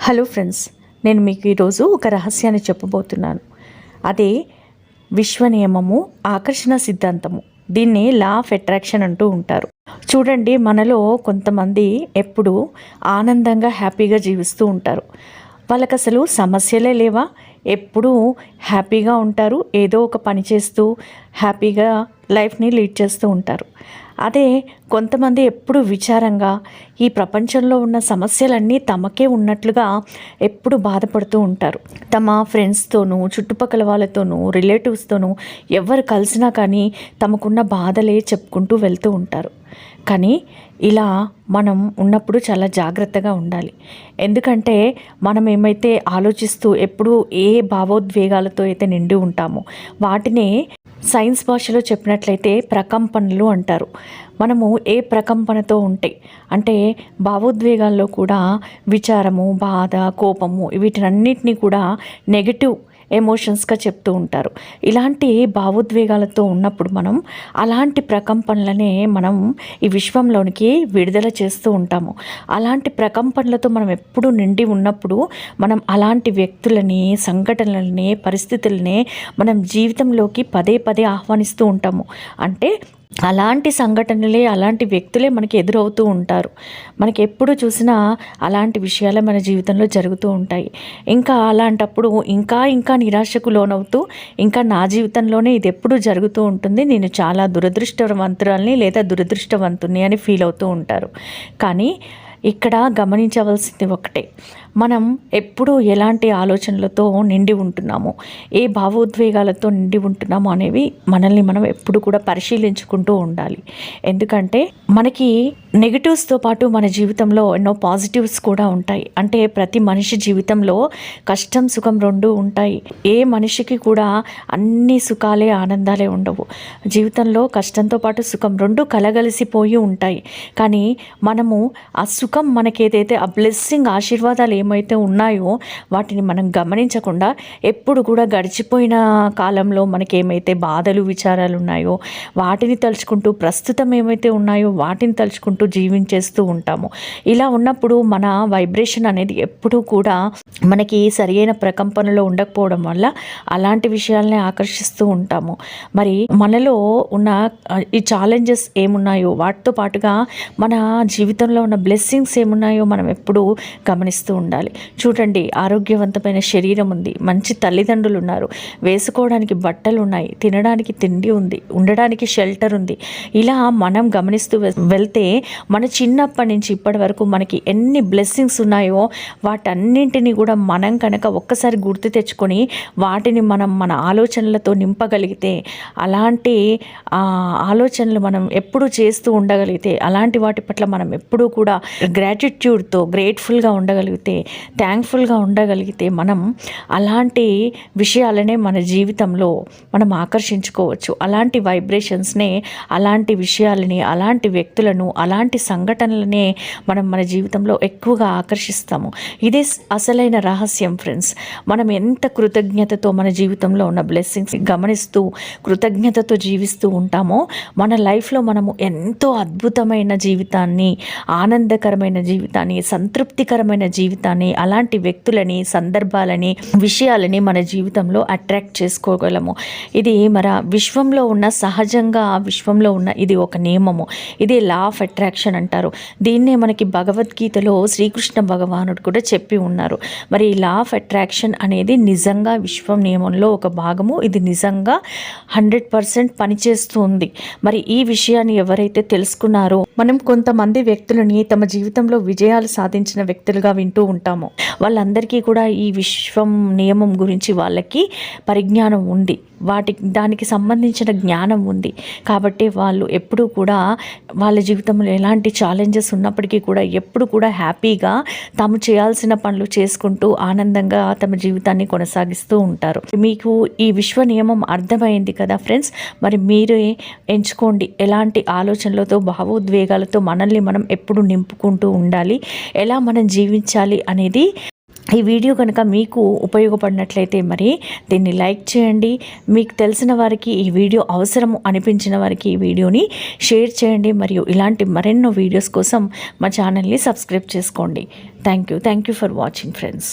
Hello friends, నేను మీకు ఈరోజు ఒక రహస్యాన్ని చెప్పబోతున్నాను. అదే విశ్వ నియమము, ఆకర్షణ సిద్ధాంతము. దీన్ని లా ఆఫ్ అట్రాక్షన్ అంటూ ఉంటారు. చూడండి, మనలో కొంతమంది ఎప్పుడు ఆనందంగా హ్యాపీగా జీవిస్తూ ఉంటారు. వాళ్ళకి అసలు సమస్యలే లేవా, ఎప్పుడూ హ్యాపీగా ఉంటారు. ఏదో ఒక పని చేస్తూ హ్యాపీగా లైఫ్ని లీడ్ చేస్తూ ఉంటారు. అదే కొంతమంది ఎప్పుడు విచారంగా ఈ ప్రపంచంలో ఉన్న సమస్యలన్నీ తమకే ఉన్నట్లుగా ఎప్పుడు బాధపడుతూ ఉంటారు. తమ ఫ్రెండ్స్తోనూ, చుట్టుపక్కల వాళ్ళతోనూ, రిలేటివ్స్తోనూ ఎవరు కలిసినా కానీ తమకున్న బాధలే చెప్పుకుంటూ వెళ్తూ ఉంటారు. కానీ ఇలా మనం ఉన్నప్పుడు చాలా జాగ్రత్తగా ఉండాలి. ఎందుకంటే మనం ఏమైతే ఆలోచిస్తూ ఎప్పుడూ ఏ భావోద్వేగాలతో అయితే నిండి ఉంటామో వాటినే సైన్స్ భాషలో చెప్పినట్లయితే ప్రకంపనలు అంటారు. మనము ఏ ప్రకంపనతో ఉంటే, అంటే భావోద్వేగాల్లో కూడా విచారము, బాధ, కోపము వీటినన్నిటినీ కూడా నెగటివ్ ఎమోషన్స్గా చెప్తూ ఉంటారు. ఇలాంటి భావోద్వేగాలతో ఉన్నప్పుడు మనం అలాంటి ప్రకంపనలనే మనం ఈ విశ్వంలోనికి విడుదల చేస్తూ ఉంటాము. అలాంటి ప్రకంపనలతో మనం ఎప్పుడు నిండి ఉన్నప్పుడు మనం అలాంటి వ్యక్తులని, సంఘటనలని, పరిస్థితులని మనం జీవితంలోకి పదే పదే ఆహ్వానిస్తూ ఉంటాము. అంటే అలాంటి సంఘటనలే, అలాంటి వ్యక్తులే మనకి ఎదురవుతూ ఉంటారు. మనకి ఎప్పుడు చూసినా అలాంటి విషయాలే మన జీవితంలో జరుగుతూ ఉంటాయి. ఇంకా అలాంటప్పుడు ఇంకా ఇంకా నిరాశకు లోనవుతూ, ఇంకా నా జీవితంలోనే ఇది ఎప్పుడు జరుగుతూ ఉంటుంది, నేను చాలా దురదృష్టవంతురాల్ని లేదా దురదృష్టవంతుని అని ఫీల్ అవుతూ ఉంటారు. కానీ ఇక్కడ గమనించవలసింది ఒకటే, మనం ఎప్పుడు ఎలాంటి ఆలోచనలతో నిండి ఉంటున్నామో, ఏ భావోద్వేగాలతో నిండి ఉంటున్నామో అనేవి మనల్ని మనం ఎప్పుడు కూడా పరిశీలించుకుంటూ ఉండాలి. ఎందుకంటే మనకి నెగిటివ్స్తో పాటు మన జీవితంలో ఎన్నో పాజిటివ్స్ కూడా ఉంటాయి. అంటే ప్రతి మనిషి జీవితంలో కష్టం, సుఖం రెండూ ఉంటాయి. ఏ మనిషికి కూడా అన్ని సుఖాలే, ఆనందాలే ఉండవు. జీవితంలో కష్టంతో పాటు సుఖం రెండు కలగలిసిపోయి ఉంటాయి. కానీ మనము ఆ సుఖం, మనకేదైతే ఆ బ్లెస్సింగ్, ఆశీర్వాదాలు ఏమైతే ఉన్నాయో వాటిని మనం గమనించకుండా ఎప్పుడు కూడా గడిచిపోయిన కాలంలో మనకేమైతే బాధలు, విచారాలు ఉన్నాయో వాటిని తలుచుకుంటూ, ప్రస్తుతం ఏమైతే ఉన్నాయో వాటిని తలుచుకుంటూ జీవించేస్తూ ఉంటాము. ఇలా ఉన్నప్పుడు మన వైబ్రేషన్ అనేది ఎప్పుడూ కూడా మనకి సరియైన ప్రకంపనలో ఉండకపోవడం వల్ల అలాంటి విషయాల్ని ఆకర్షిస్తూ ఉంటాము. మరి మనలో ఉన్న ఈ ఛాలెంజెస్ ఏమున్నాయో వాటితో పాటుగా మన జీవితంలో ఉన్న బ్లెస్సింగ్స్ ఏమున్నాయో మనం ఎప్పుడూ గమనిస్తూ ఉండాలి. చూడండి, ఆరోగ్యవంతమైన శరీరం ఉంది, మంచి తల్లిదండ్రులు ఉన్నారు, వేసుకోవడానికి బట్టలు ఉన్నాయి, తినడానికి తిండి ఉంది, ఉండడానికి షెల్టర్ ఉంది. ఇలా మనం గమనిస్తూ వెళ్తే మన చిన్నప్పటి నుంచి ఇప్పటి వరకు మనకి ఎన్ని బ్లెస్సింగ్స్ ఉన్నాయో వాటన్నింటినీ కూడా మనం కనుక ఒక్కసారి గుర్తు తెచ్చుకొని వాటిని మనం మన ఆలోచనలతో నింపగలిగితే, అలాంటి ఆలోచనలు మనం ఎప్పుడు చేస్తూ ఉండగలిగితే, అలాంటి వాటి పట్ల మనం ఎప్పుడూ కూడా గ్రాటిట్యూడ్తో, గ్రేట్ఫుల్గా ఉండగలిగితే, థ్యాంక్ఫుల్గా ఉండగలిగితే మనం అలాంటి విషయాలనే మన జీవితంలో మనం ఆకర్షించుకోవచ్చు. అలాంటి వైబ్రేషన్స్నే, అలాంటి విషయాలని, అలాంటి వ్యక్తులను, అలాంటి సంఘటనలనే మనం మన జీవితంలో ఎక్కువగా ఆకర్షిస్తాము. ఇదే అసలైన రహస్యం ఫ్రెండ్స్. మనం ఎంత కృతజ్ఞతతో మన జీవితంలో ఉన్న బ్లెస్సింగ్స్ గమనిస్తూ కృతజ్ఞతతో జీవిస్తూ ఉంటామో మన లైఫ్లో మనము ఎంతో అద్భుతమైన జీవితాన్ని, ఆనందకరమైన జీవితాన్ని, సంతృప్తికరమైన జీవితాన్ని, అలాంటి వ్యక్తులని, సందర్భాలని, విషయాలని మన జీవితంలో అట్రాక్ట్ చేసుకోగలము. ఇది మన విశ్వంలో ఉన్న, సహజంగా విశ్వంలో ఉన్న ఇది ఒక నియమము. ఇది లా ఆఫ్ అట్రాక్షన్ అంటారు. దీన్నే మనకి భగవద్గీతలో శ్రీకృష్ణ భగవానుడు కూడా చెప్పి ఉన్నారు. మరి ఈ లా ఆఫ్ అట్రాక్షన్ అనేది నిజంగా విశ్వం నియమంలో ఒక భాగము. ఇది నిజంగా 100% పనిచేస్తుంది. మరి ఈ విషయాన్ని ఎవరైతే తెలుసుకున్నారో, మనం కొంతమంది వ్యక్తులని తమ జీవితంలో విజయాలు సాధించిన వ్యక్తులుగా వింటూ ఉంటాము. వాళ్ళందరికీ కూడా ఈ విశ్వం నియమం గురించి వాళ్ళకి పరిజ్ఞానం ఉంది, దానికి సంబంధించిన జ్ఞానం ఉంది. కాబట్టి వాళ్ళు ఎప్పుడూ కూడా వాళ్ళ జీవితంలో ఎలాంటి ఛాలెంజెస్ ఉన్నప్పటికీ కూడా ఎప్పుడు కూడా హ్యాపీగా తాము చేయాల్సిన పనులు చేసుకుంటూ ఆనందంగా తమ జీవితాన్ని కొనసాగిస్తూ ఉంటారు. మీకు ఈ విశ్వ నియమం అర్థమైంది కదా ఫ్రెండ్స్? మరి మీరే ఎంచుకోండి ఎలాంటి ఆలోచనలతో, భావోద్వేగాలతో మనల్ని మనం ఎప్పుడు నింపుకుంటూ ఉండాలి, ఎలా మనం జీవించాలి అనేది ఈ వీడియో కనుక మీకు ఉపయోగపడినట్లయితే మరి దీన్ని లైక్ చేయండి. మీకు తెలిసిన వారికి ఈ వీడియో అవసరము అనిపించిన వారికి ఈ వీడియోని షేర్ చేయండి. మరియు ఇలాంటి మరెన్నో వీడియోస్ కోసం మా ఛానల్ని సబ్స్క్రైబ్ చేసుకోండి. Thank you for watching friends.